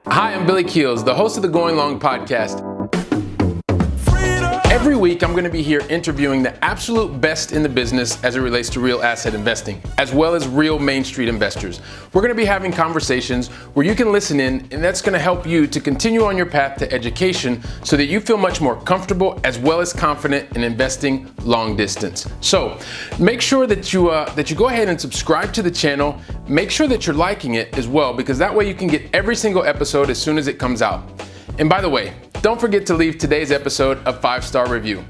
Hi, I'm Billy Keels, the host of the Going Long podcast. Every week, I'm going to be here interviewing the absolute best in the business as it relates to real asset investing, as well as real Main Street investors. We're going to be having conversations where you can listen in, and that's going to help you to continue on your path to education so that you feel much more comfortable as well as confident in investing long distance. So make sure that you go ahead and subscribe to the channel. Make sure that you're liking it as well, because that way you can get every single episode as soon as it comes out. And by the way, don't forget to leave today's episode a 5-star review.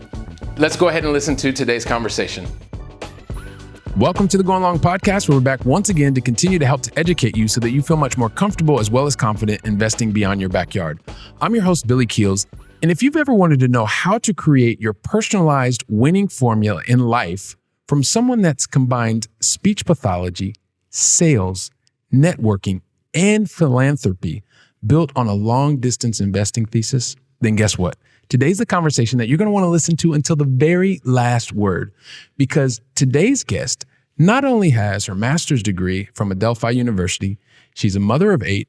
Let's go ahead and listen to today's conversation. Welcome to the Going Long podcast, where we're back once again to continue to help to educate you so that you feel much more comfortable as well as confident investing beyond your backyard. I'm your host, Billy Keels. And if you've ever wanted to know how to create your personalized winning formula in life from someone that's combined speech pathology, sales, networking, and philanthropy, built on a long-distance investing thesis, then guess what? Today's the conversation that you're going to want to listen to until the very last word, because today's guest not only has her master's degree from Adelphi University, she's a mother of 8,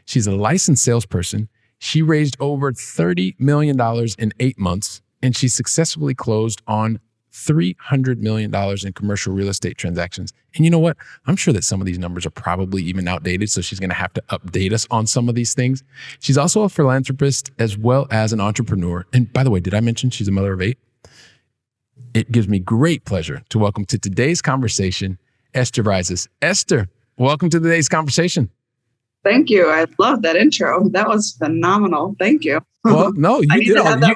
she's a licensed salesperson, she raised over $30 million in 8 months, and she successfully closed on $300 million in commercial real estate transactions. And you know what? I'm sure that some of these numbers are probably even outdated, so she's going to have to update us on some of these things. She's also a philanthropist as well as an entrepreneur. And by the way, did I mention she's a mother of 8? It gives me great pleasure to welcome to today's conversation, Esther Reizes. Esther, welcome to today's conversation. Thank you. I love that intro. That was phenomenal. Thank you. Well, no, you did all. I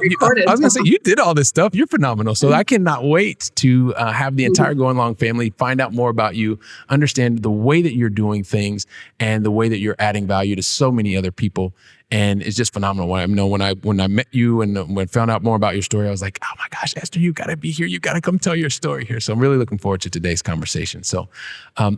was gonna say you did all this stuff. You're phenomenal. So I cannot wait to have the entire Going Long family find out more about you, understand the way that you're doing things, and the way that you're adding value to so many other people. And it's just phenomenal. When I met you and when I found out more about your story, I was like, oh my gosh, Esther, you got to be here. You got to come tell your story here. So I'm really looking forward to today's conversation. So,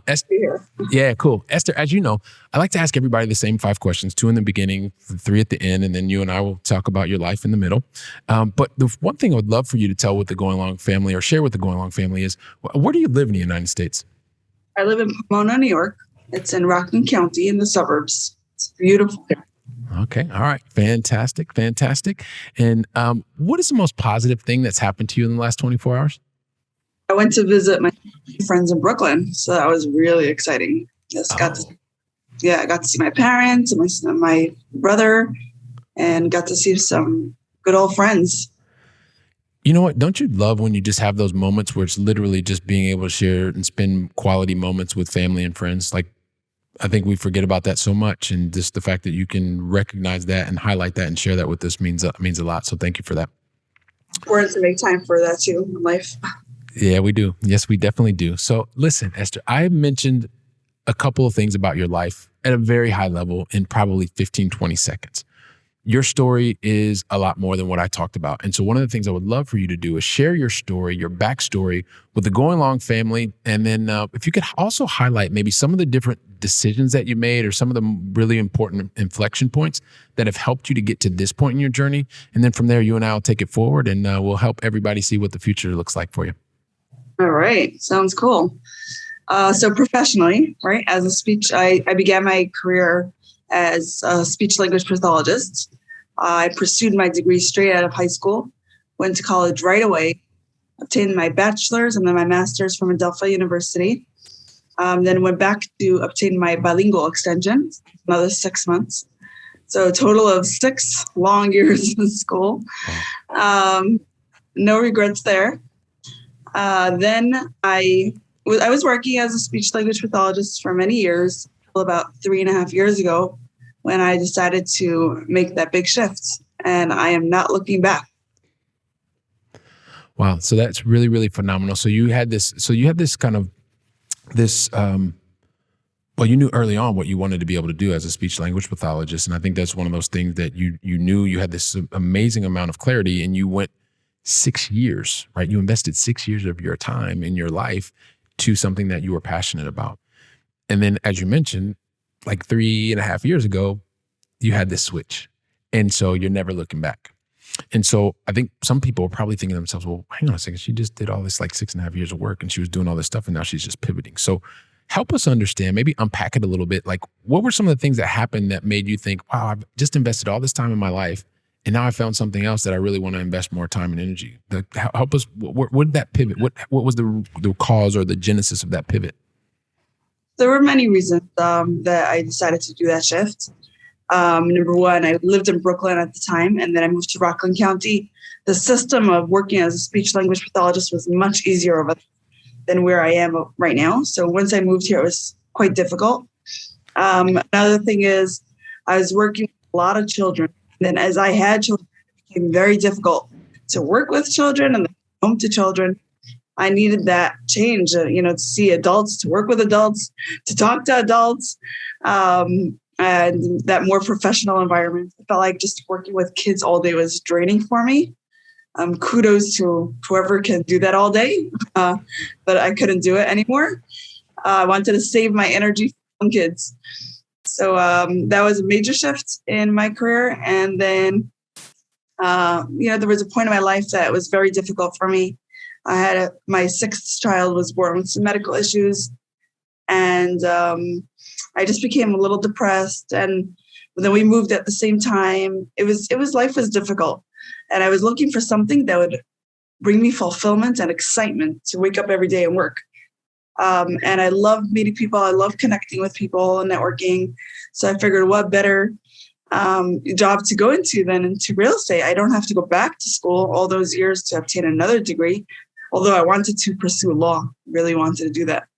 Esther, yeah, cool. Esther, as you know, I like to ask everybody the same 5 questions, 2 in the beginning, 3 at the end, and then you and I will talk about your life in the middle. But the one thing I would love for you to tell with the Going Long family or share with the Going Long family is, where do you live in the United States? I live in Pomona, New York. It's in Rockland County in the suburbs. It's beautiful. Okay. All right. Fantastic. And what is the most positive thing that's happened to you in the last 24 hours? I went to visit my friends in Brooklyn. So that was really exciting. I got to see my parents and my brother, and got to see some good old friends. You know what? Don't you love when you just have those moments where it's literally just being able to share and spend quality moments with family and friends? Like, I think we forget about that so much, and just the fact that you can recognize that and highlight that and share that with us means a lot. So thank you for that. Important to make time for that too in life. Yeah, we do. Yes, we definitely do. So listen, Esther, I mentioned a couple of things about your life at a very high level in probably 15, 20 seconds. Your story is a lot more than what I talked about. And so one of the things I would love for you to do is share your story, your backstory with the Going Long family. And then if you could also highlight maybe some of the different decisions that you made or some of the really important inflection points that have helped you to get to this point in your journey. And then from there, you and I will take it forward, and we'll help everybody see what the future looks like for you. All right. Sounds cool. So professionally, right, as a speech, I began my career as a speech language pathologist. I pursued my degree straight out of high school, went to college right away, obtained my bachelor's and then my master's from Adelphi University. Then went back to obtain my bilingual extension, another 6 months. So a total of 6 long years in school. No regrets there. Then I was working as a speech language pathologist for many years, until about 3.5 years ago, when I decided to make that big shift, and I am not looking back. Wow. So that's really, really phenomenal. So you had this kind of well, you knew early on what you wanted to be able to do as a speech language pathologist. And I think that's one of those things that you knew you had this amazing amount of clarity, and you went 6 years, right? You invested 6 years of your time in your life to something that you were passionate about. And then, as you mentioned, like 3.5 years ago, you had this switch. And so you're never looking back. And so I think some people are probably thinking to themselves, well, hang on a second, she just did all this like 6.5 years of work and she was doing all this stuff and now she's just pivoting. So Help us understand, maybe unpack it a little bit. Like, what were some of the things that happened that made you think, wow, I've just invested all this time in my life, and now I found something else that I really want to invest more time and energy? Help us. What did that pivot? What was the cause or the genesis of that pivot? There were many reasons that I decided to do that shift. Number one, I lived in Brooklyn at the time, and then I moved to Rockland County. The system of working as a speech language pathologist was much easier over than where I am right now. So once I moved here, it was quite difficult. Another thing is I was working with a lot of children. And then as I had children, it became very difficult to work with children and home to children. I needed that change, to see adults, to work with adults, to talk to adults, and that more professional environment. I felt like just working with kids all day was draining for me. Kudos to whoever can do that all day, but I couldn't do it anymore. I wanted to save my energy from kids. So that was a major shift in my career. And then, there was a point in my life that was very difficult for me. I had my sixth child was born with some medical issues, and I just became a little depressed. And then we moved at the same time. Life was difficult. And I was looking for something that would bring me fulfillment and excitement to wake up every day and work. And I love meeting people. I love connecting with people and networking. So I figured what better job to go into than into real estate. I don't have to go back to school all those years to obtain another degree, although I wanted to pursue law, really wanted to do that.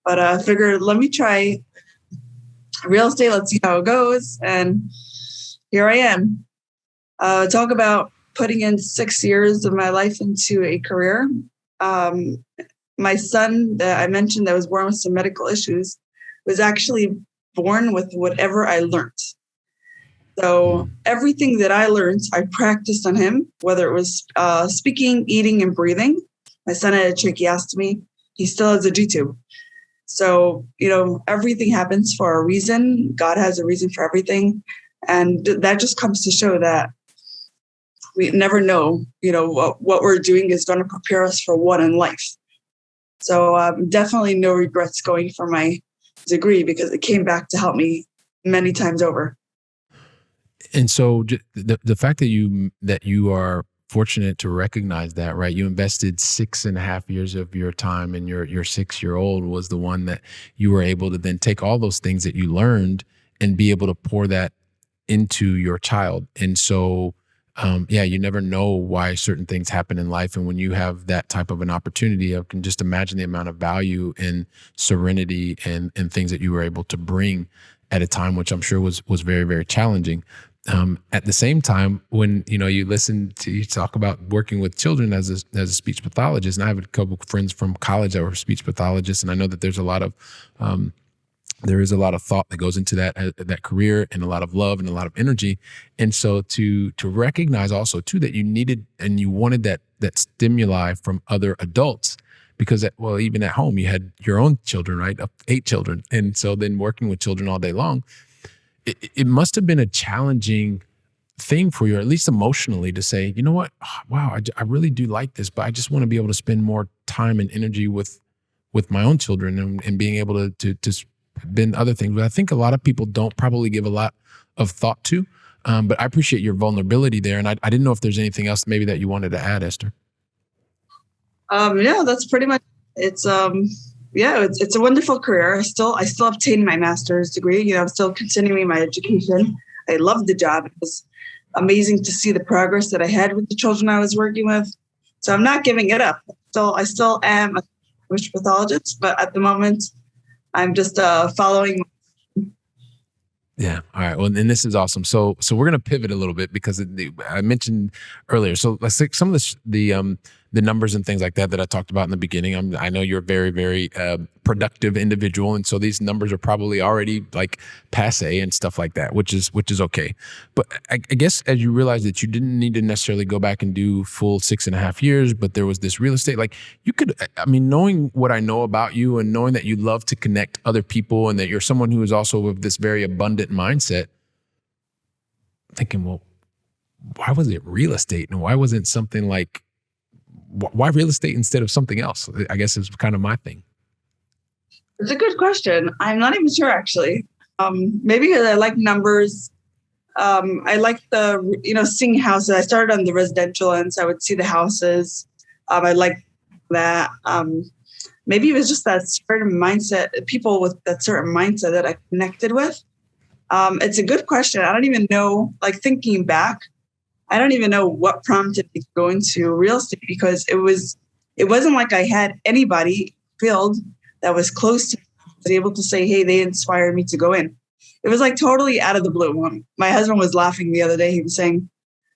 But I figured, let me try real estate. Let's see how it goes. And here I am. Talk about putting in 6 years of my life into a career. My son that I mentioned that was born with some medical issues was actually born with whatever I learned. So everything that I learned, I practiced on him, whether it was speaking, eating, and breathing. My son had a tracheostomy. He still has a G-tube. So, everything happens for a reason. God has a reason for everything. And that just comes to show that we never know, what we're doing is going to prepare us for what in life. So definitely no regrets going for my degree because it came back to help me many times over. And so the fact that you are fortunate to recognize that, right? You invested 6.5 years of your time, and your 6-year-old was the one that you were able to then take all those things that you learned and be able to pour that into your child. And so, you never know why certain things happen in life. And when you have that type of an opportunity, I can just imagine the amount of value and serenity and things that you were able to bring at a time, which I'm sure was very, very challenging. At the same time, when you listen to you talk about working with children as a speech pathologist, and I have a couple of friends from college that were speech pathologists, and I know that there's a lot of there is a lot of thought that goes into that career, and a lot of love and a lot of energy. And so to recognize also too that you needed and you wanted that stimuli from other adults, because even at home you had your own children, right? 8 children, and so then working with children all day long. It must have been a challenging thing for you, or at least emotionally, to say, you know what, wow, I really do like this, but I just want to be able to spend more time and energy with my own children and being able to spend other things. But I think a lot of people don't probably give a lot of thought to. But I appreciate your vulnerability there, and I didn't know if there's anything else maybe that you wanted to add, Esther. That's pretty much it's. It's a wonderful career. I still obtained my master's degree. I'm still continuing my education. I love the job. It was amazing to see the progress that I had with the children I was working with. So I'm not giving it up. I still am a speech pathologist, but at the moment, I'm just following. Yeah. All right. Well, and this is awesome. So we're going to pivot a little bit because I mentioned earlier. So let's take some of the numbers and things like that I talked about in the beginning. I know you're a very, very productive individual, and so these numbers are probably already like passe and stuff like that, which is okay. But I guess as you realize that you didn't need to necessarily go back and do full 6.5 years, but there was this real estate, like you could. Knowing what I know about you and knowing that you love to connect other people and that you're someone who is also with this very abundant mindset, thinking, well, why was it real estate and why wasn't something like? Why real estate instead of something else? I guess is kind of my thing. It's a good question. I'm not even sure, actually. Maybe because I like numbers. I like seeing houses. I started on the residential end, so I would see the houses. I like that. Maybe it was just that certain mindset, people with that certain mindset that I connected with. It's a good question. I don't even know, like thinking back, I don't even know what prompted me to go into real estate, because it wasn't like I had anybody field that was close to me, was able to say, hey, they inspired me to go in. It was like totally out of the blue. My husband was laughing the other day. He was saying,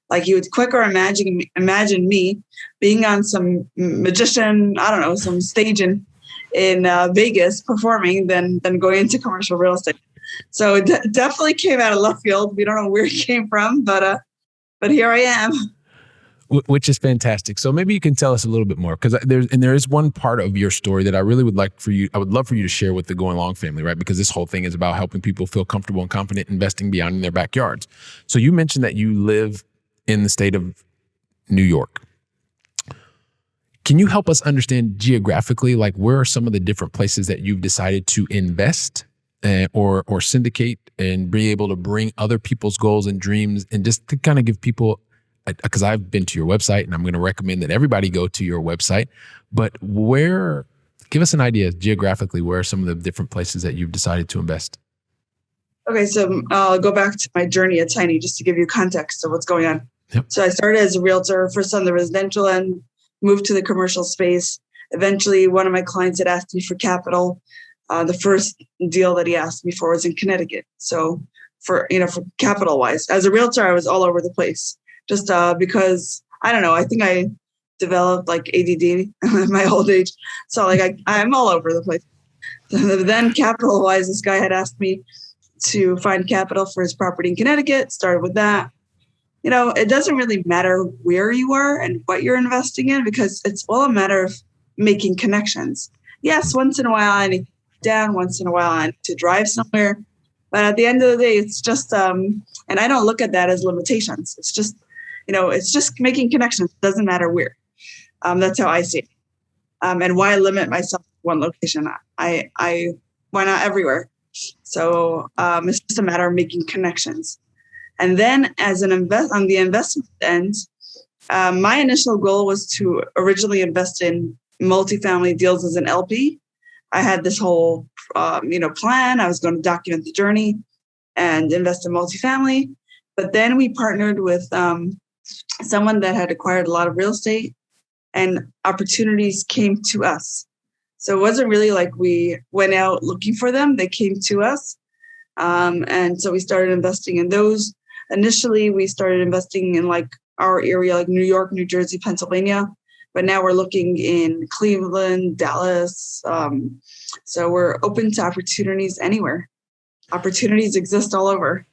like, he would quicker imagine me being on some magician, I don't know, some stage in Vegas performing than going into commercial real estate. So it definitely came out of left field. We don't know where it came from, but here I am. Which is fantastic. So maybe you can tell us a little bit more, because there is one part of your story that I really would like for you. I would love for you to share with the Going Long family, right? Because this whole thing is about helping people feel comfortable and confident investing beyond in their backyards. So you mentioned that you live in the state of New York. Can you help us understand geographically, like where are some of the different places that you've decided to invest or syndicate and be able to bring other people's goals and dreams, and just to kind of give people, because I've been to your website and I'm going to recommend that everybody go to your website, but give us an idea geographically, where are some of the different places that you've decided to invest? Okay, so I'll go back to my journey at Tiny just to give you context of what's going on. Yep. So I started as a realtor, first on the residential end, moved to the commercial space. Eventually, one of my clients had asked me for capital. The first deal that he asked me for was in Connecticut. So for capital wise, as a realtor, I was all over the place. Just because, I don't know, I think I developed like ADD in my old age. So like I'm all over the place. Then capital wise, this guy had asked me to find capital for his property in Connecticut. Started with that. It doesn't really matter where you are and what you're investing in, because it's all a matter of making connections. Yes, once in a while I need to down, once in a while I need to drive somewhere. But at the end of the day, it's just, and I don't look at that as limitations. It's just, it's just making connections. It doesn't matter where. That's how I see it. And why limit myself to one location? Why not everywhere? So it's just a matter of making connections. And then as on the investment end, my initial goal was to originally invest in multifamily deals as an LP. I had this whole, plan. I was going to document the journey and invest in multifamily. But then we partnered with someone that had acquired a lot of real estate, and opportunities came to us. So it wasn't really like we went out looking for them. They came to us. And so we started investing in those. Initially, we started investing in like our area, like New York, New Jersey, Pennsylvania. But now we're looking in Cleveland, Dallas. So we're open to opportunities anywhere. Opportunities exist all over.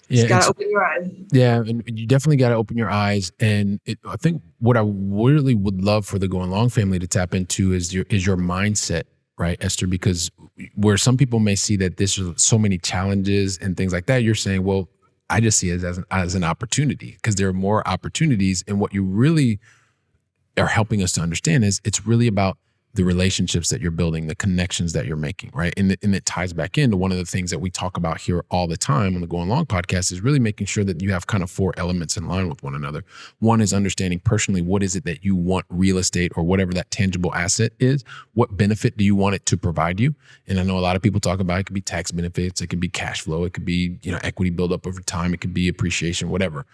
You just got to open your eyes. Yeah, and you definitely got to open your eyes. And I think what I really would love for the Going Long family to tap into is your mindset, right, Esther? Because where some people may see that there's so many challenges and things like that, you're saying, well, I just see it as an opportunity, because there are more opportunities. And what you really are helping us to understand is it's really about the relationships that you're building, the connections that you're making, right? And it ties back into one of the things that we talk about here all the time on the Going Long podcast, is really making sure that you have kind of 4 elements in line with one another. One is understanding personally, what is it that you want real estate or whatever that tangible asset is? What benefit do you want it to provide you? And I know a lot of people talk about it could be tax benefits, it could be cash flow, it could be equity buildup over time, it could be appreciation, whatever.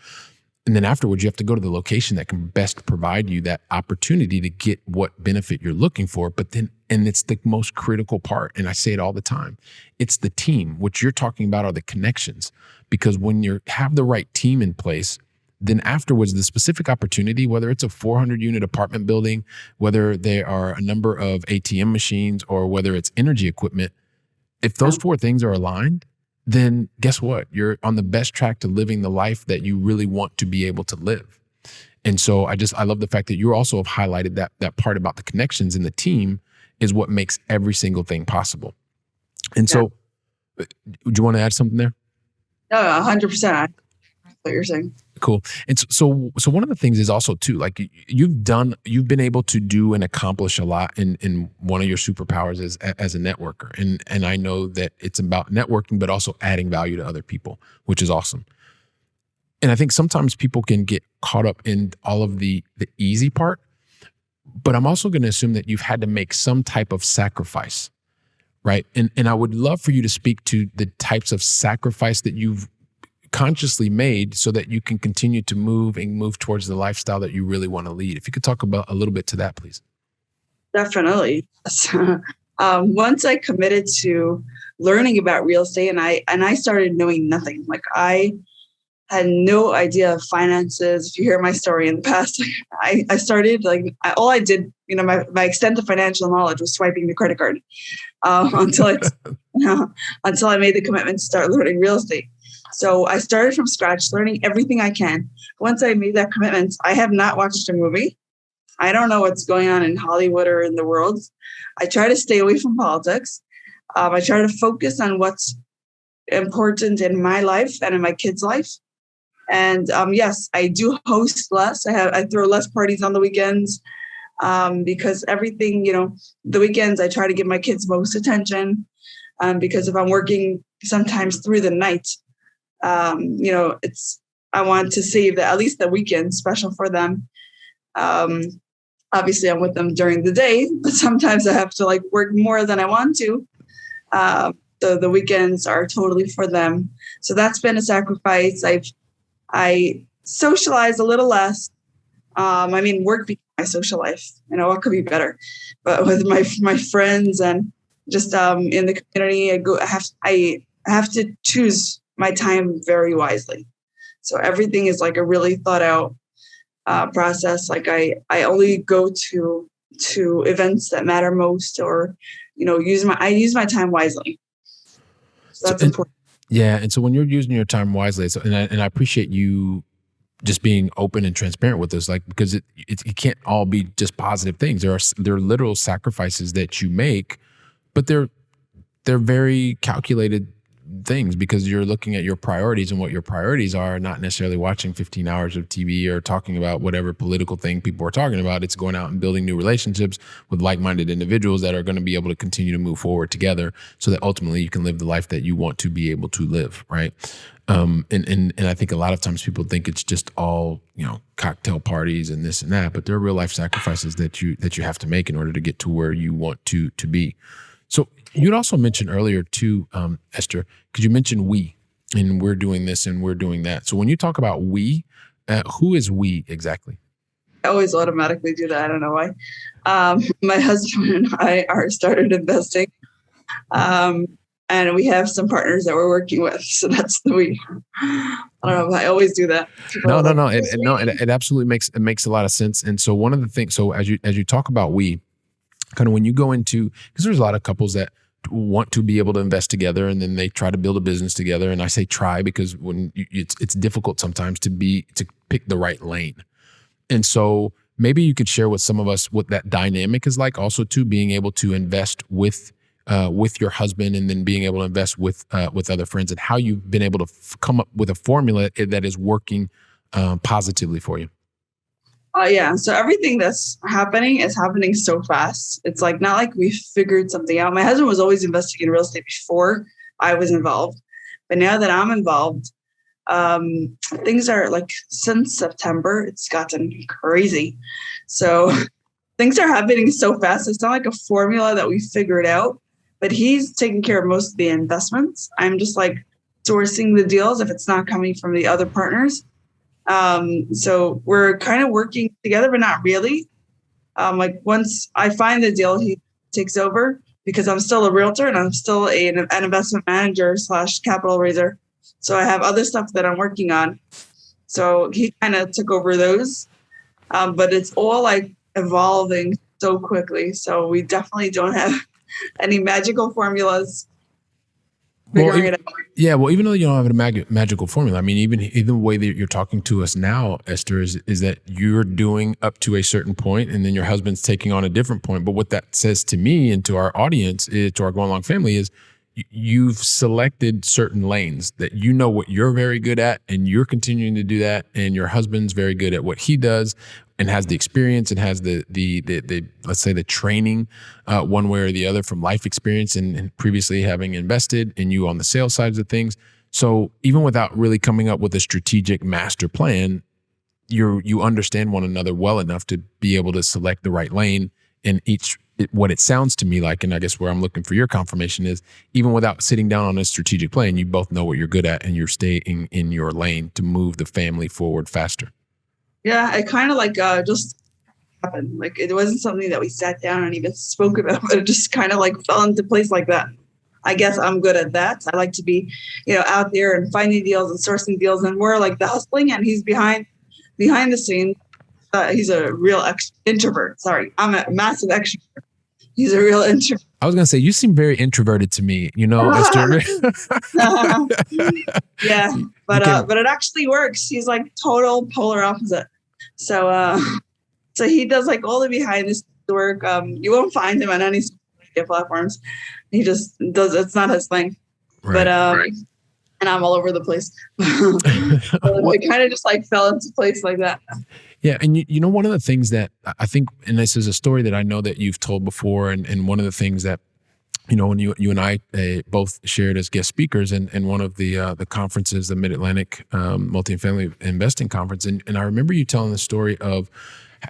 And then afterwards, you have to go to the location that can best provide you that opportunity to get what benefit you're looking for. But then, and it's the most critical part, and I say it all the time, it's the team. What you're talking about are the connections. Because when you have the right team in place, then afterwards, the specific opportunity, whether it's a 400-unit apartment building, whether there are a number of ATM machines, or whether it's energy equipment, if those 4 things are aligned, then guess what? You're on the best track to living the life that you really want to be able to live. And so I love the fact that you also have highlighted that part about the connections, and the team is what makes every single thing possible. And so, do you want to add something there? No, 100%. what you're saying. Cool. And so one of the things is also too, like you've been able to do and accomplish a lot in one of your superpowers as a networker. And I know that it's about networking, but also adding value to other people, which is awesome. And I think sometimes people can get caught up in all of the easy part, but I'm also going to assume that you've had to make some type of sacrifice, right? And I would love for you to speak to the types of sacrifice that you've consciously made so that you can continue to move towards the lifestyle that you really want to lead. If you could talk about a little bit to that, please. Definitely. Once I committed to learning about real estate and I started knowing nothing, like I had no idea of finances. If you hear my story in the past, I started all I did, my extent of financial knowledge was swiping the credit card until I made the commitment to start learning real estate. So I started from scratch, learning everything I can. Once I made that commitment, I have not watched a movie. I don't know what's going on in Hollywood or in the world. I try to stay away from politics. I try to focus on what's important in my life and in my kids' life. And yes, I do host less. I throw less parties on the weekends because everything, the weekends I try to give my kids most attention because if I'm working sometimes through the night, I want to save at least the weekend special for them. Obviously I'm with them during the day, but sometimes I have to work more than I want to. The weekends are totally for them. So that's been a sacrifice. I socialize a little less. Work became my social life. What could be better? But with my friends and just in the community, I have to choose my time very wisely. So everything is a really thought out process. I only go to events that matter most, or I use my time wisely. So that's important. Yeah, and so when you're using your time wisely, and I appreciate you just being open and transparent with us, because it can't all be just positive things. There are literal sacrifices that you make, but they're very calculated things because you're looking at your priorities, and what your priorities are not necessarily watching 15 hours of TV or talking about whatever political thing people are talking about. It's going out and building new relationships with like-minded individuals that are going to be able to continue to move forward together so that ultimately you can live the life that you want to be able to live, right? And I think a lot of times people think it's just all, cocktail parties and this and that, but there are real life sacrifices that you have to make in order to get to where you want to be. So you'd also mentioned earlier too, Esther, because you mentioned we, and we're doing this and we're doing that. So when you talk about we, who is we exactly? I always automatically do that. I don't know why. My husband and I are started investing, and we have some partners that we're working with. So that's the we. I don't know. I always do that. No. It absolutely makes a lot of sense. And so one of the things, so as you talk about we, kind of when you go into, because there's a lot of couples that want to be able to invest together and then they try to build a business together. And I say try because it's difficult sometimes to pick the right lane. And so maybe you could share with some of us what that dynamic is like, also too, being able to invest with your husband and then being able to invest with other friends, and how you've been able to come up with a formula that is working positively for you. Yeah. So everything that's happening is happening so fast. It's not like we figured something out. My husband was always investing in real estate before I was involved. But now that I'm involved, things are since September, it's gotten crazy. So things are happening so fast. It's not like a formula that we figured out, but he's taking care of most of the investments. I'm just sourcing the deals if it's not coming from the other partners. So we're kind of working together, but not really. Once I find the deal, he takes over because I'm still a realtor and I'm still an investment manager / capital raiser. So I have other stuff that I'm working on. So he kind of took over those, but it's all evolving so quickly. So we definitely don't have any magical formulas. Well, even though you don't have a magical formula, even the way that you're talking to us now, Esther, is that you're doing up to a certain point and then your husband's taking on a different point. But what that says to me and to our audience, to our Going Long family, is you've selected certain lanes that you know what you're very good at, and you're continuing to do that. And your husband's very good at what he does, and has the experience and has the let's say the training, one way or the other, from life experience and previously having invested, and you on the sales sides of things. So even without really coming up with a strategic master plan, you understand one another well enough to be able to select the right lane. And what it sounds to me like, and I guess where I'm looking for your confirmation is, even without sitting down on a strategic plan, you both know what you're good at, and you're staying in your lane to move the family forward faster. Yeah, it kind of like just happened. Like, it wasn't something that we sat down and even spoke about, but it just kind of like fell into place like that. I guess I'm good at that. I like to be, out there and finding deals and sourcing deals, and more like the hustling, and he's behind the scenes. He's a real introvert. Sorry, I'm a massive extrovert. He's a real introvert. I was going to say, you seem very introverted to me, Esther. Yeah, but it actually works. He's like total polar opposite. So he does like all the behind the scenes work. You won't find him on any social media platforms. He just does. It's not his thing. Right, but right. And I'm all over the place. It kind of just like fell into place like that. Yeah. And one of the things that I think, and this is a story that I know that you've told before, and one of the things that, when you and I both shared as guest speakers in one of the conferences, the Mid-Atlantic Multifamily Investing Conference. And I remember you telling the story of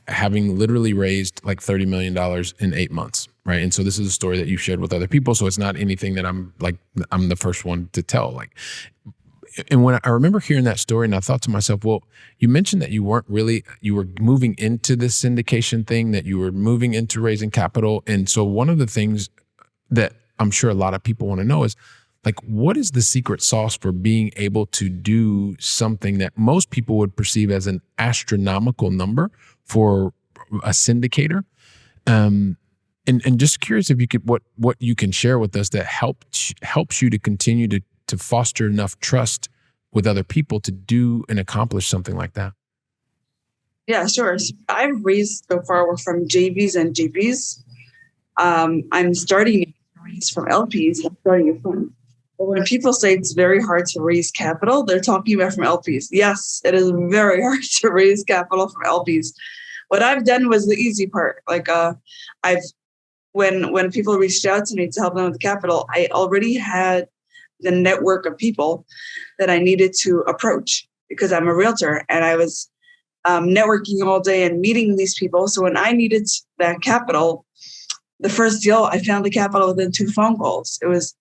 having literally raised like $30 million in 8 months. Right. And so this is a story that you've shared with other people. So it's not anything that I'm the first one to tell. And when I remember hearing that story, and I thought to myself, well, you mentioned that you were moving into this syndication thing, that you were moving into raising capital. And so one of the things that I'm sure a lot of people want to know is, what is the secret sauce for being able to do something that most people would perceive as an astronomical number for a syndicator? And just curious if you could, what you can share with us that helps you to continue to foster enough trust with other people to do and accomplish something like that. Yeah, sure. So I've raised so far from JVs and GPs. I'm starting to raise from LPs. I'm starting a fund. But when people say it's very hard to raise capital, they're talking about from LPs. Yes, it is very hard to raise capital from LPs. What I've done was the easy part. When people reached out to me to help them with capital, I already had the network of people that I needed to approach, because I'm a realtor, and I was networking all day and meeting these people. So when I needed that capital, the first deal, I found the capital within 2 phone calls. It was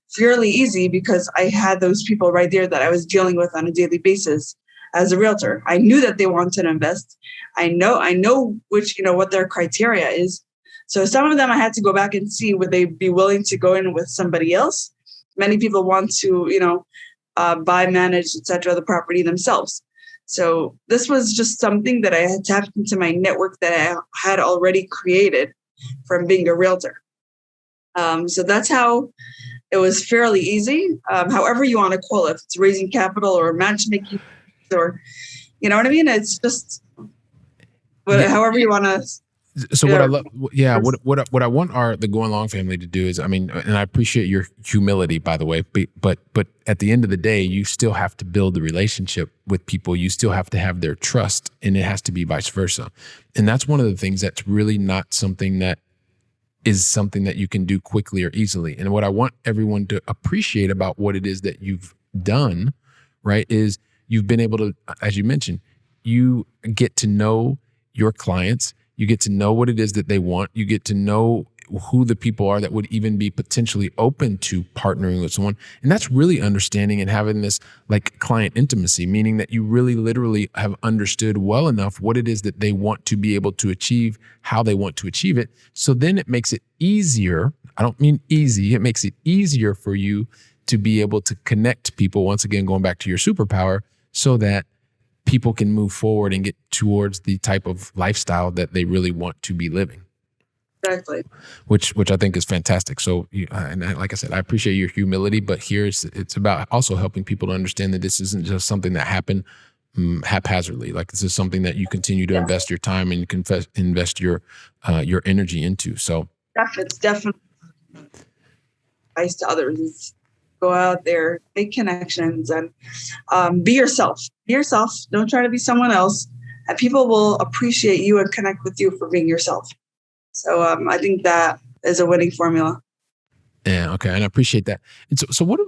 fairly easy because I had those people right there that I was dealing with on a daily basis as a realtor. I knew that they wanted to invest. I know which, what their criteria is. So some of them I had to go back and see, would they be willing to go in with somebody else? Many people want to, buy, manage, etc., the property themselves. So this was just something that I had tapped into my network that I had already created from being a realtor. So that's how it was fairly easy. However you want to call it, if it's raising capital or matchmaking, or, you know what I mean? It's just however you want to. So what I love, what I want the Going Long family to do is, and I appreciate your humility, by the way, but at the end of the day, you still have to build the relationship with people. You still have to have their trust, and it has to be vice versa. And that's one of the things that's really not something that is something that you can do quickly or easily. And what I want everyone to appreciate about what it is that you've done, right, is you've been able to, as you mentioned, you get to know your clients. You get to know what it is that they want. You get to know who the people are that would even be potentially open to partnering with someone. And that's really understanding and having this client intimacy, meaning that you really literally have understood well enough what it is that they want to be able to achieve, how they want to achieve it. So then it makes it easier. I don't mean easy. It makes it easier for you to be able to connect people, once again, going back to your superpower, so that people can move forward and get towards the type of lifestyle that they really want to be living. Exactly. Which I think is fantastic. So, like I said, I appreciate your humility, but here it's about also helping people to understand that this isn't just something that happened haphazardly. This is something that you continue to invest your time and invest your energy into. So it's definitely. advice to others is go out there, make connections, and be yourself. Be yourself. Don't try to be someone else. And people will appreciate you and connect with you for being yourself. So I think that is a winning formula. Yeah, okay, and I appreciate that. And so what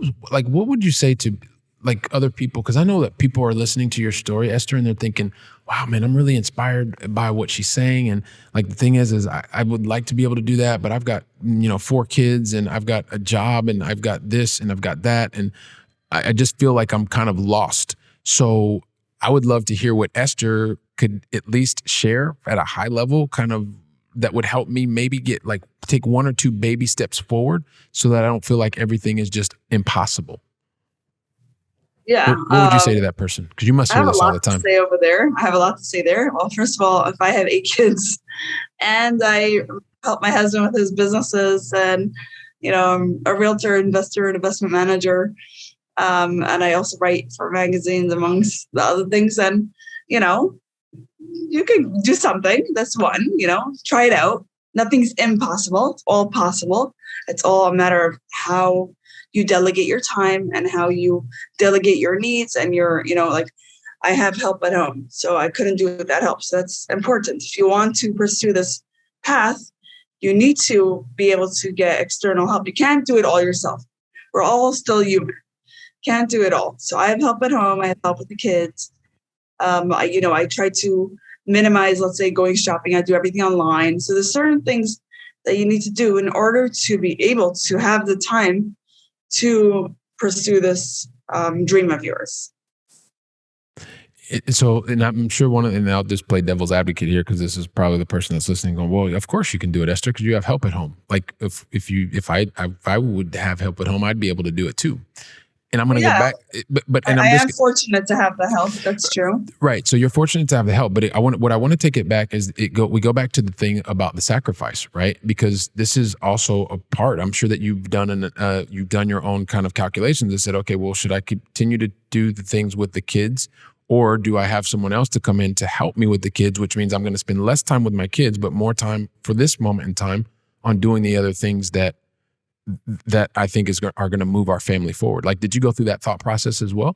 would you say to like other people? Because I know that people are listening to your story, Esther, and they're thinking, "Wow, man, I'm really inspired by what she's saying." And like the thing is I would like to be able to do that, but I've got 4 kids, and I've got a job, and I've got this, and I've got that, and I just feel like I'm kind of lost. So I would love to hear what Esther could at least share at a high level, kind of that would help me maybe take 1 or 2 baby steps forward so that I don't feel like everything is just impossible. Yeah. What would you say to that person? Because you must hear this all the time. I have a lot to say over there. I have a lot to say there. Well, first of all, if I have 8 kids and I help my husband with his businesses, and I'm a realtor, investor, and investment manager, and I also write for magazines amongst the other things, and you can do something. That's one. Try it out. Nothing's impossible. It's all possible. It's all a matter of how you delegate your time and how you delegate your needs and your, I have help at home, so I couldn't do without help. So that's important. If you want to pursue this path, you need to be able to get external help. You can't do it all yourself. We're all still human. Can't do it all. So I have help at home. I have help with the kids. I try to minimize, let's say, going shopping. I do everything online. So there's certain things that you need to do in order to be able to have the time to pursue this dream of yours. And I'm sure and I'll just play devil's advocate here, because this is probably the person that's listening going, well, of course you can do it, Esther, because you have help at home. Like if I would have help at home, I'd be able to do it too. And I'm going to go back, but I am fortunate to have the help. That's true. Right. So you're fortunate to have the help, but what I want to take it back is we go back to the thing about the sacrifice, right? Because this is also a part. I'm sure that you've done your own kind of calculations and said, okay, well, should I continue to do the things with the kids, or do I have someone else to come in to help me with the kids, which means I'm going to spend less time with my kids, but more time for this moment in time on doing the other things that I think are going to move our family forward. Like, did you go through that thought process as well?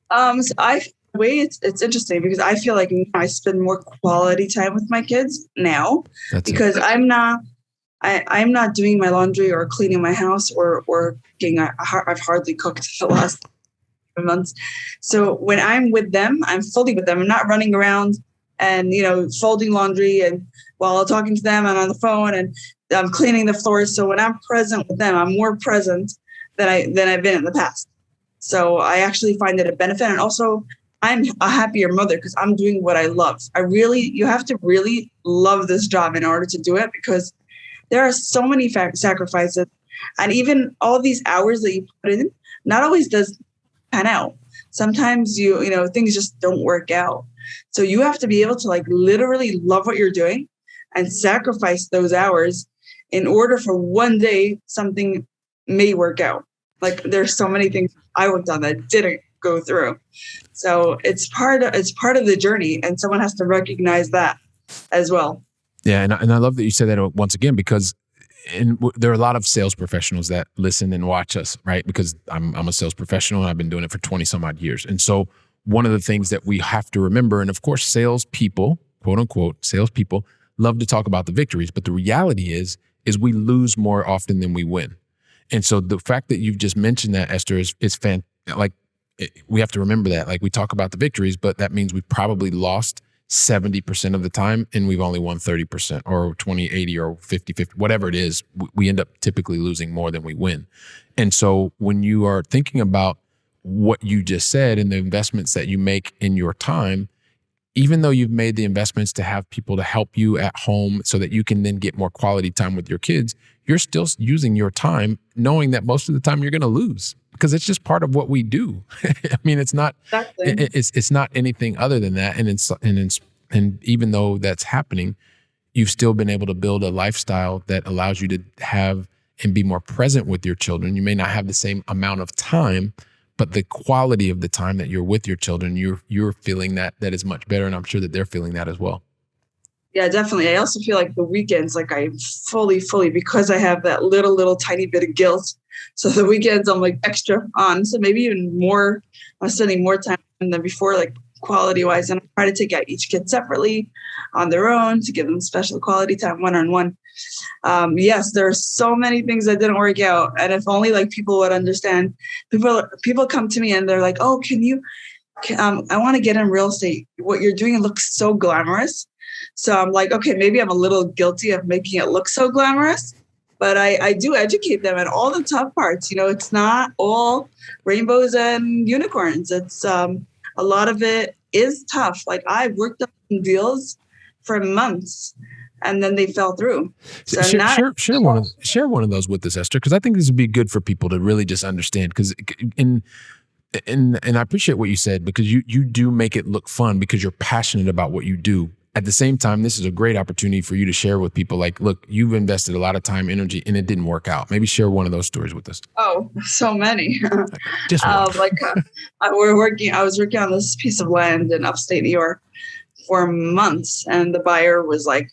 It's interesting because I feel like I spend more quality time with my kids now. Because I'm not doing my laundry or cleaning my house or cooking. I've hardly cooked the last months. So when I'm with them, I'm fully with them. I'm not running around and folding laundry and while talking to them and on the phone, and I'm cleaning the floors. So when I'm present with them, I'm more present than I've been in the past. So I actually find it a benefit. And also I'm a happier mother because I'm doing what I love. You have to really love this job in order to do it, because there are so many sacrifices, and even all these hours that you put in, not always does pan out. Sometimes things just don't work out. So you have to be able to literally love what you're doing and sacrifice those hours in order for one day something may work out. There's so many things I worked on that didn't go through. So it's part of the journey, and someone has to recognize that as well. Yeah, and I love that you said that once again, because there are a lot of sales professionals that listen and watch us, right? Because I'm a sales professional and I've been doing it for 20 some odd years. And so one of the things that we have to remember, and of course, salespeople, quote unquote, salespeople love to talk about the victories, but the reality is we lose more often than we win. And so the fact that you've just mentioned that, Esther, is we have to remember that. We talk about the victories, but that means we probably lost 70% of the time and we've only won 30% or 20-80 or 50-50, whatever it is. We end up typically losing more than we win. And so when you are thinking about what you just said and the investments that you make in your time, even though you've made the investments to have people to help you at home so that you can then get more quality time with your kids, you're still using your time knowing that most of the time you're going to lose, because it's just part of what we do. I mean, it's not, exactly. It's not anything other than that. And even though that's happening, you've still been able to build a lifestyle that allows you to have and be more present with your children. You may not have the same amount of time, but the quality of the time that you're with your children, you're feeling that is much better. And I'm sure that they're feeling that as well. Yeah, definitely. I also feel like the weekends, like I fully, because I have that little tiny bit of guilt. So the weekends I'm like extra on. So maybe even more, I'm spending more time than before, like quality wise. And I try to take out each kid separately on their own to give them special quality time one-on-one. Yes, there are so many things that didn't work out. And if only like people would understand, people come to me and they're like, oh, I want to get in real estate. What you're doing looks so glamorous. So I'm like, okay, maybe I'm a little guilty of making it look so glamorous, but I do educate them on all the tough parts. It's not all rainbows and unicorns. It's a lot of it is tough. Like I've worked on deals for months and then they fell through. So share one of those with us, Esther, because I think this would be good for people to really just understand. Because and I appreciate what you said, because you do make it look fun because you're passionate about what you do. At the same time, this is a great opportunity for you to share with people like, look, you've invested a lot of time, energy, and it didn't work out. Maybe share one of those stories with us. Oh, so many. Just one. I was working on this piece of land in upstate New York for months, and the buyer was like,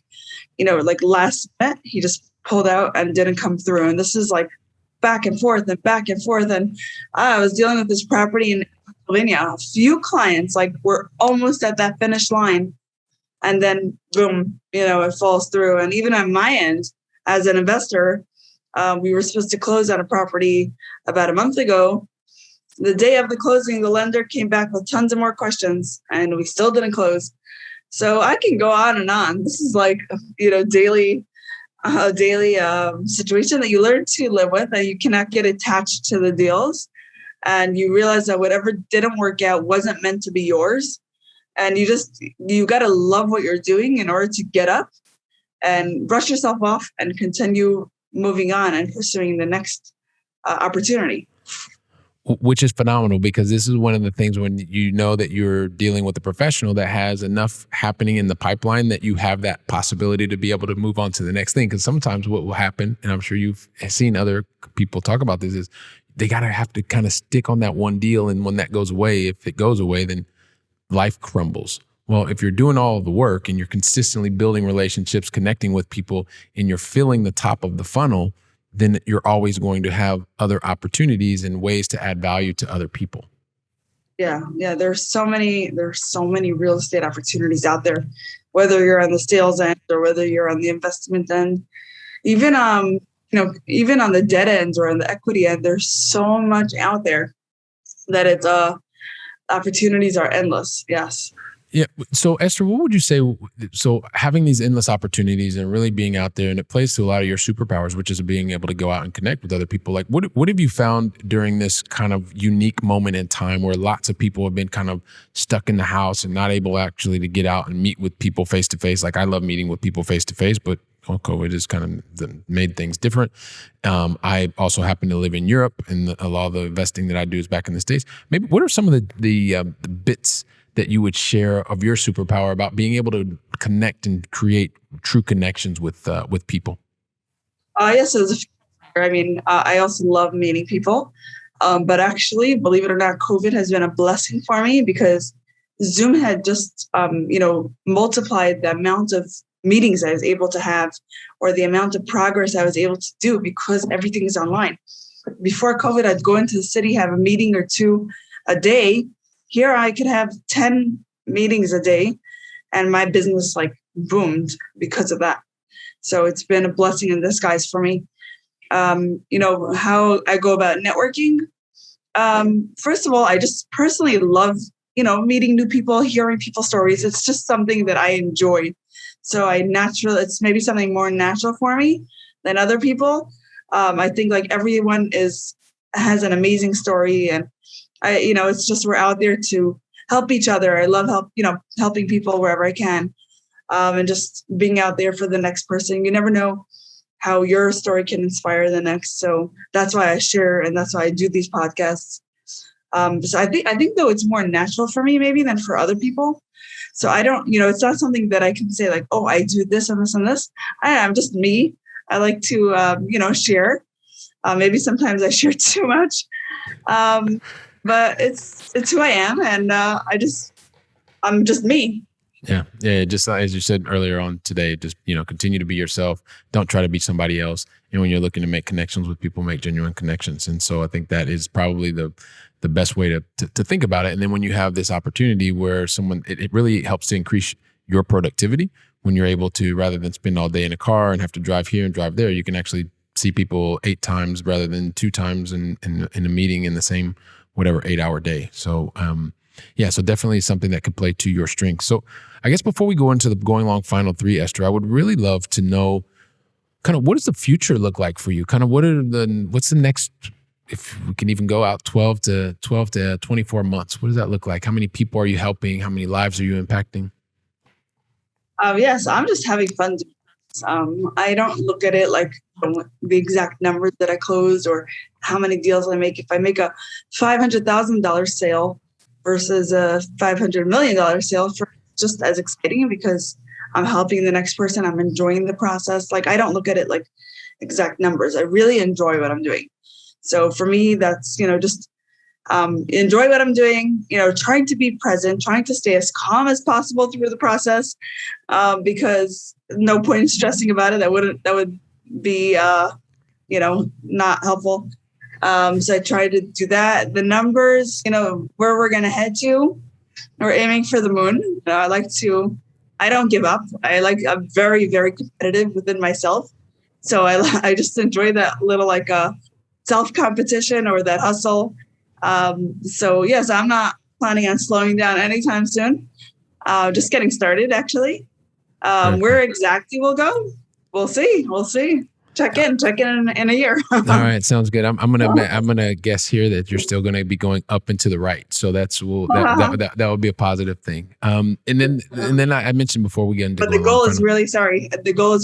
like last minute, he just pulled out and didn't come through. And this is like back and forth. And I was dealing with this property in Pennsylvania. A few clients like were almost at that finish line. And then boom, it falls through. And even on my end, as an investor, we were supposed to close on a property about a month ago. The day of the closing, the lender came back with tons of more questions and we still didn't close. So I can go on and on. This is like, daily situation that you learn to live with, and you cannot get attached to the deals. And you realize that whatever didn't work out wasn't meant to be yours. And you got to love what you're doing in order to get up and brush yourself off and continue moving on and pursuing the next opportunity. Which is phenomenal, because this is one of the things when you know that you're dealing with a professional that has enough happening in the pipeline that you have that possibility to be able to move on to the next thing. Because sometimes what will happen, and I'm sure you've seen other people talk about this, is they have to kind of stick on that one deal. And when that goes away, if it goes away, then life crumbles. Well, if you're doing all of the work and you're consistently building relationships, connecting with people, and you're filling the top of the funnel, then you're always going to have other opportunities and ways to add value to other people. Yeah. There's so many real estate opportunities out there, whether you're on the sales end or whether you're on the investment end, even even on the debt ends or on the equity end. There's so much out there that it's opportunities are endless. Yes. Yeah. So Esther, what would you say? So having these endless opportunities and really being out there, and it plays to a lot of your superpowers, which is being able to go out and connect with other people. Like what have you found during this kind of unique moment in time where lots of people have been kind of stuck in the house and not able actually to get out and meet with people face to face? Like I love meeting with people face to face, but COVID has kind of made things different. I also happen to live in Europe, and a lot of the investing that I do is back in the States. Maybe what are some of the bits that you would share of your superpower about being able to connect and create true connections with people? Yes, I also love meeting people. But actually, believe it or not, COVID has been a blessing for me because Zoom had just, multiplied the amount of meetings I was able to have, or the amount of progress I was able to do because everything is online. Before COVID, I'd go into the city, have a meeting or two a day. Here I could have 10 meetings a day, and my business boomed because of that. So it's been a blessing in disguise for me. How I go about networking. First of all, I just personally love, meeting new people, hearing people's stories. It's just something that I enjoy. So it's maybe something more natural for me than other people. I think everyone has an amazing story, and it's just we're out there to help each other. I love helping people wherever I can, and just being out there for the next person. You never know how your story can inspire the next. So that's why I share, and that's why I do these podcasts. So I think though it's more natural for me maybe than for other people. So I don't, it's not something that I can say I do this and this and this. I'm just me. I like to, share. Maybe sometimes I share too much, but it's who I am, and I'm just me. Yeah. Yeah. Just as you said earlier on today, just, continue to be yourself. Don't try to be somebody else. And when you're looking to make connections with people, make genuine connections. And so I think that is probably the best way to think about it. And then when you have this opportunity where it really helps to increase your productivity when you're able to, rather than spend all day in a car and have to drive here and drive there, you can actually see people 8 times rather than 2 times in a meeting in the same, whatever, 8-hour day. So, so definitely something that could play to your strengths. So I guess before we go into the going long final 3, Esther, I would really love to know kind of what does the future look like for you? Kind of what's the next, if we can even go out 12 to 24 months, what does that look like? How many people are you helping? How many lives are you impacting? Yes, I'm just having fun. I don't look at it like the exact numbers that I closed or how many deals I make. If I make a $500,000 sale versus a $500 million sale, for just as exciting because I'm helping the next person. I'm enjoying the process. Like, I don't look at it like exact numbers. I really enjoy what I'm doing. So for me, that's, just enjoy what I'm doing, trying to be present, trying to stay as calm as possible through the process, because no point in stressing about it. That would be, not helpful. So I try to do that. The numbers, where we're going to head to, we're aiming for the moon. I don't give up. I'm very, very competitive within myself. So I just enjoy that little self-competition or that hustle. So yes, I'm not planning on slowing down anytime soon. Just getting started, actually. Where exactly we'll go, we'll see. Check in in a year. All right, sounds good. I'm gonna guess here that you're still gonna be going up and to the right. So that would be a positive thing. And then I mentioned before we get into. But the goal is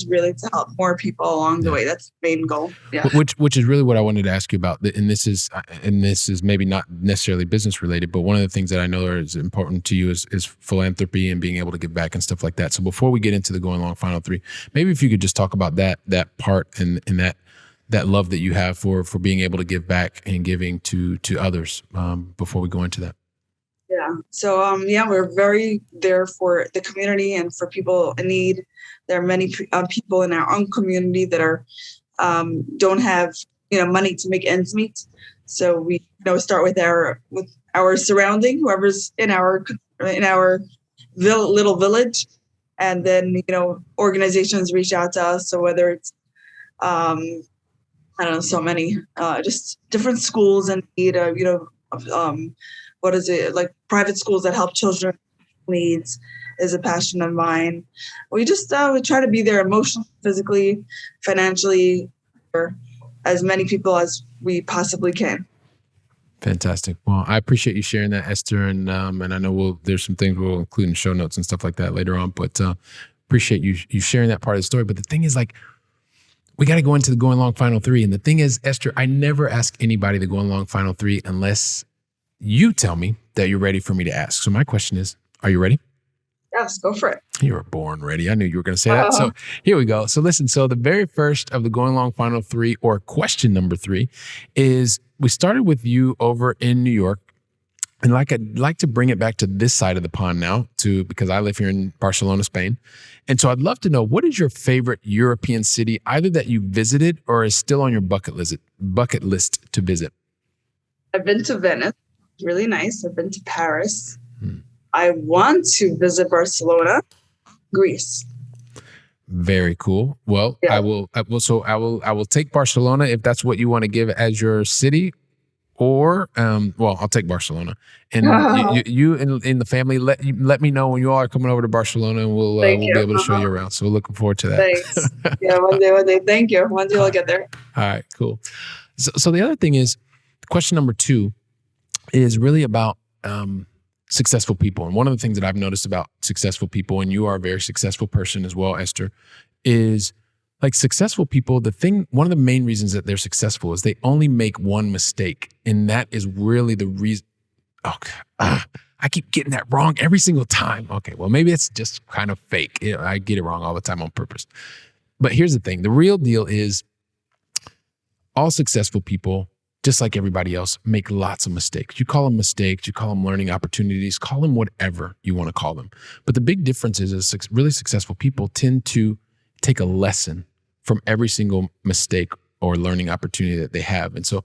really to help more people along the way. That's the main goal. Yeah. Which is really what I wanted to ask you about. And this is maybe not necessarily business related, but one of the things that I know is important to you is philanthropy and being able to give back and stuff like that. So before we get into the going long final 3, maybe if you could just talk about that part and that love that you have for being able to give back and giving to others, before we go into that. Yeah. So, we're very there for the community and for people in need. There are many people in our own community that are, don't have, money to make ends meet. So we, start with our surrounding, whoever's in our little village. And then, organizations reach out to us. So whether it's, so many, just different schools in need, like private schools that help children needs is a passion of mine. We just, we try to be there emotionally, physically, financially, for as many people as we possibly can. Fantastic. Well, I appreciate you sharing that, Esther, and I know there's some things we'll include in show notes and stuff like that later on, but appreciate you sharing that part of the story. But the thing is, we got to go into the going long final 3. And the thing is, Esther, I never ask anybody the going long final 3 unless you tell me that you're ready for me to ask. So my question is, are you ready? Yes, go for it. You were born ready. I knew you were going to say that. So here we go. So listen, the very first of the going long final 3, or question number 3, is we started with you over in New York. And I'd like to bring it back to this side of the pond now, because I live here in Barcelona, Spain. And so I'd love to know, what is your favorite European city, either that you visited or is still on your bucket list to visit? I've been to Venice. It's really nice. I've been to Paris. I want to visit Barcelona, Greece. Very cool. Well, yeah. I will take Barcelona if that's what you want to give as your city. Or, I'll take Barcelona. And you and the family, let me know when you all are coming over to Barcelona, and we'll be able to show you around. So we're looking forward to that. Thanks. Yeah, one day. Thank you. One day we'll get there. All right, cool. So the other thing is, question number 2 is really about successful people. And one of the things that I've noticed about successful people, and you are a very successful person as well, Esther, is successful people, one of the main reasons that they're successful is they only make one mistake. And that is really the reason. I keep getting that wrong every single time. Okay, well, maybe it's just kind of fake. I get it wrong all the time on purpose. But here's the thing. The real deal is all successful people just like everybody else, make lots of mistakes. You call them mistakes, you call them learning opportunities, call them whatever you want to call them. But the big difference is really successful people tend to take a lesson from every single mistake or learning opportunity that they have. And so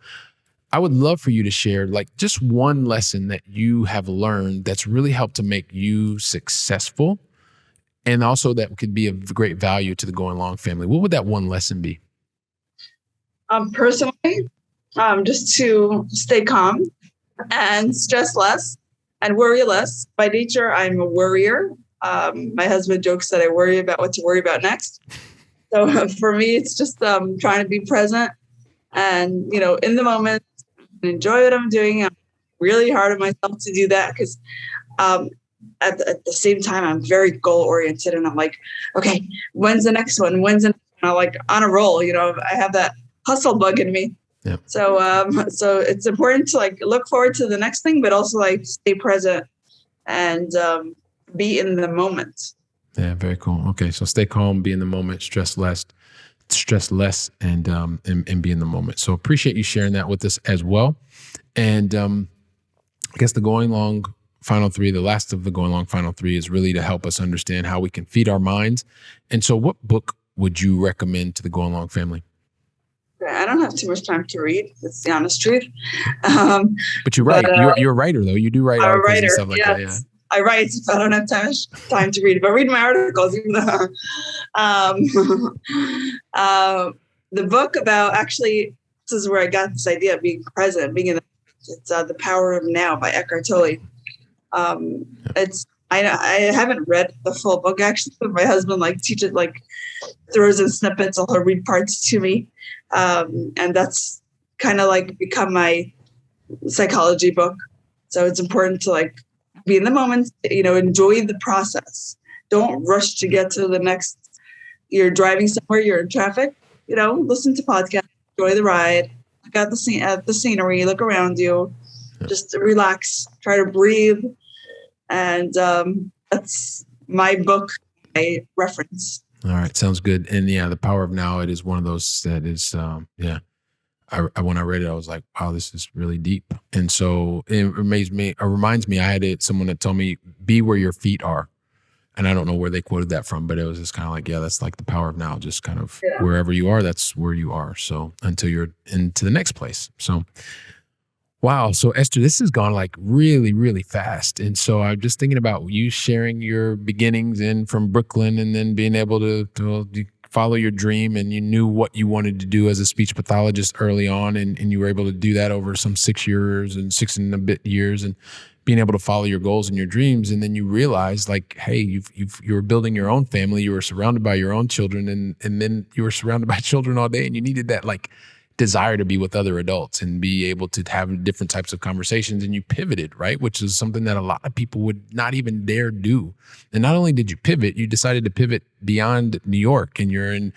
I would love for you to share like just one lesson that you have learned that's really helped to make you successful, and also that could be of great value to the Going Long family. What would that one lesson be? Personally, just to stay calm and stress less and worry less. By nature, I'm a worrier. My husband jokes that I worry about what to worry about next. So for me, it's just trying to be present and, in the moment, enjoy what I'm doing. I'm really hard on myself to do that because at the same time, I'm very goal oriented, and I'm like, okay, when's the next one? I'm like on a roll. I have that hustle bug in me. Yep. So it's important to like look forward to the next thing, but also like stay present and be in the moment. Yeah, very cool. Okay, so stay calm, be in the moment, stress less, and be in the moment. So appreciate you sharing that with us as well. And I guess the Going Long Final 3, the last of the Going Long Final 3, is really to help us understand how we can feed our minds. And so, what book would you recommend to the Going Long family? I don't have too much time to read. That's the honest truth. But you write. You're a writer, though. You do write articles and stuff like that. Yeah. I write. I don't have time to read, but read my articles. Even though, the book about this is where I got this idea of being present, being in the. It's The Power of Now by Eckhart Tolle. I haven't read the full book actually, but my husband teaches throws in snippets. He'll read parts to me, and that's kind of become my psychology book. So it's important to be in the moment, enjoy the process. Don't rush to get to the next. You're driving somewhere, you're in traffic, listen to podcasts, enjoy the ride, look at the scenery, look around you, just relax, try to breathe. And that's my book I reference. All right. Sounds good. And yeah, The Power of Now, it is one of those that is, when I read it, I was like, wow, this is really deep. And so it reminds me, I had someone that told me, be where your feet are. And I don't know where they quoted that from, but it was just kind of that's like the power of now, just kind of wherever you are, that's where you are. So until you're into the next place. So, wow. So Esther, this has gone really, really fast. And so I'm just thinking about you sharing your beginnings from Brooklyn and then being able to follow your dream, and you knew what you wanted to do as a speech pathologist early on. And you were able to do that over some 6 and a bit years, and being able to follow your goals and your dreams. And then you realize hey, you were building your own family. You were surrounded by your own children, and then you were surrounded by children all day, and you needed that desire to be with other adults and be able to have different types of conversations. And you pivoted, right? Which is something that a lot of people would not even dare do. And not only did you pivot, you decided to pivot beyond New York, and you're in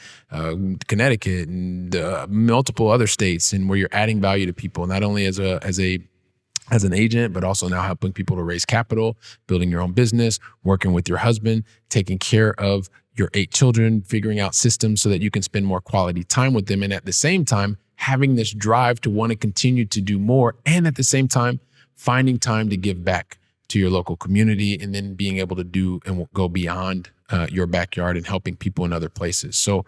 Connecticut and multiple other states, and where you're adding value to people, not only as an agent, but also now helping people to raise capital, building your own business, working with your husband, taking care of your 8 children, figuring out systems so that you can spend more quality time with them. And at the same time, having this drive to want to continue to do more. And at the same time, finding time to give back to your local community, and then being able to do and go beyond your backyard and helping people in other places. So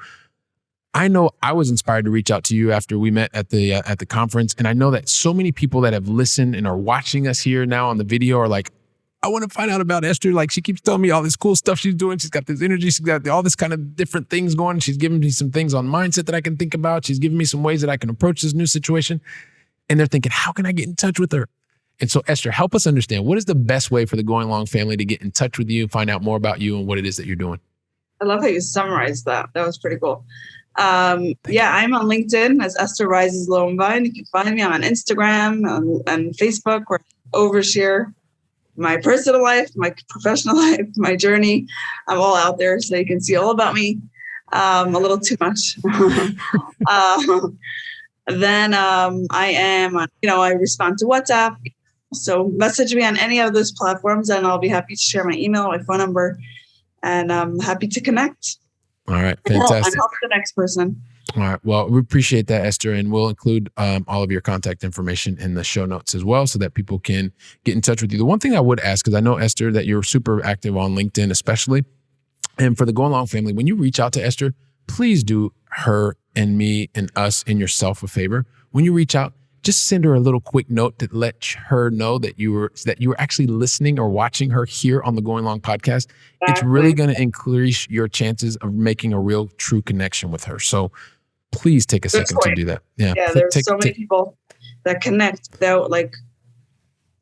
I know I was inspired to reach out to you after we met at the conference. And I know that so many people that have listened and are watching us here now on the video are like, I want to find out about Esther. She keeps telling me all this cool stuff she's doing. She's got this energy. She's got all this kind of different things going. She's giving me some things on mindset that I can think about. She's giving me some ways that I can approach this new situation. And they're thinking, how can I get in touch with her? And so Esther, help us understand, what is the best way for the Going Long family to get in touch with you, find out more about you and what it is that you're doing? I love how you summarized that. That was pretty cool. I'm on LinkedIn as Esther Reizes Lowenbein. You can find me on Instagram and Facebook, where I overshare my personal life, my professional life, my journey. I'm all out there, so you can see all about me. A little too much. Then I am on, I respond to WhatsApp. So message me on any of those platforms, and I'll be happy to share my email, my phone number, and I'm happy to connect. All right. Fantastic. And help the next person. All right. Well, we appreciate that, Esther, and we'll include all of your contact information in the show notes as well so that people can get in touch with you. The one thing I would ask, because I know, Esther, that you're super active on LinkedIn especially, and for the Going Long family, when you reach out to Esther, please do her and me and us and yourself a favor. When you reach out, just send her a little quick note to let her know that you were actually listening or watching her here on the Going Long podcast. It's really going to increase your chances of making a real, true connection with her. So please take a second to do that. Yeah, there's so many people that connect without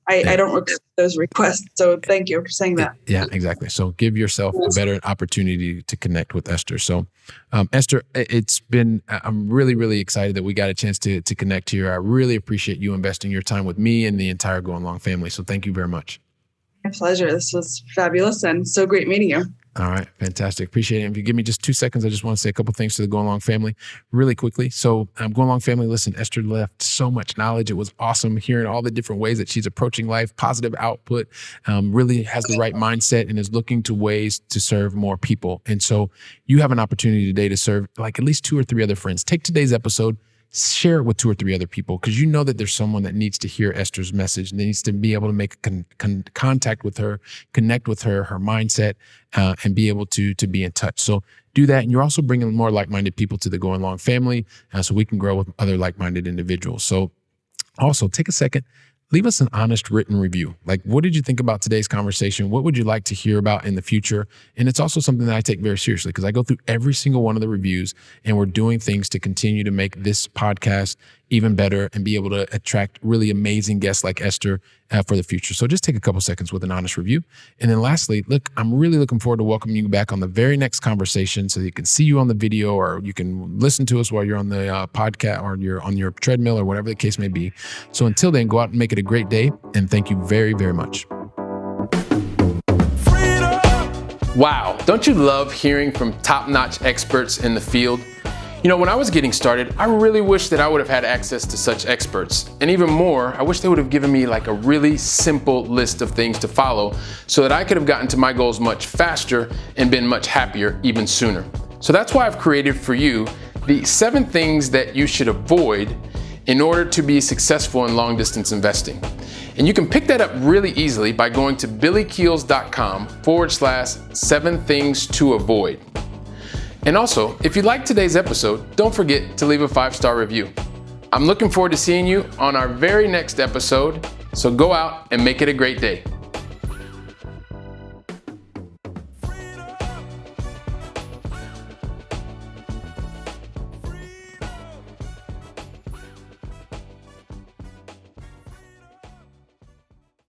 I don't receive those requests. So thank you for saying that. Yeah, exactly. So give yourself a better opportunity to connect with Esther. So Esther, it's been, I'm really, really excited that we got a chance to connect here. I really appreciate you investing your time with me and the entire Going Long family. So thank you very much. My pleasure. This was fabulous and so great meeting you. All right. Fantastic. Appreciate it. If you give me just 2 seconds, I just want to say a couple things to the Going Long family really quickly. So Going Long family, listen, Esther left so much knowledge. It was awesome hearing all the different ways that she's approaching life, positive output, really has the right mindset and is looking to ways to serve more people. And so you have an opportunity today to serve like at least 2 or 3 other friends. Take today's episode, share it with 2 or 3 other people because you know that there's someone that needs to hear Esther's message and needs to be able to make contact with her, connect with her mindset, and be able to be in touch. So do that. And you're also bringing more like-minded people to the Going Long family so we can grow with other like-minded individuals. So also take a second, leave us an honest written review. Like, what did you think about today's conversation? What would you like to hear about in the future? And it's also something that I take very seriously because I go through every single one of the reviews and we're doing things to continue to make this podcast even better and be able to attract really amazing guests like Esther for the future. So just take a couple seconds with an honest review. And then lastly, look, I'm really looking forward to welcoming you back on the very next conversation so you can see you on the video or you can listen to us while you're on the podcast or you're on your treadmill or whatever the case may be. So until then, go out and make it a great day. And thank you very, very much. Wow. Don't you love hearing from top-notch experts in the field? You know, when I was getting started, I really wish that I would have had access to such experts. And even more, I wish they would have given me like a really simple list of things to follow so that I could have gotten to my goals much faster and been much happier even sooner. So that's why I've created for you the 7 things that you should avoid in order to be successful in long distance investing. And you can pick that up really easily by going to billykeels.com/7 things to avoid. And also, if you liked today's episode, don't forget to leave a 5-star review. I'm looking forward to seeing you on our very next episode, so go out and make it a great day.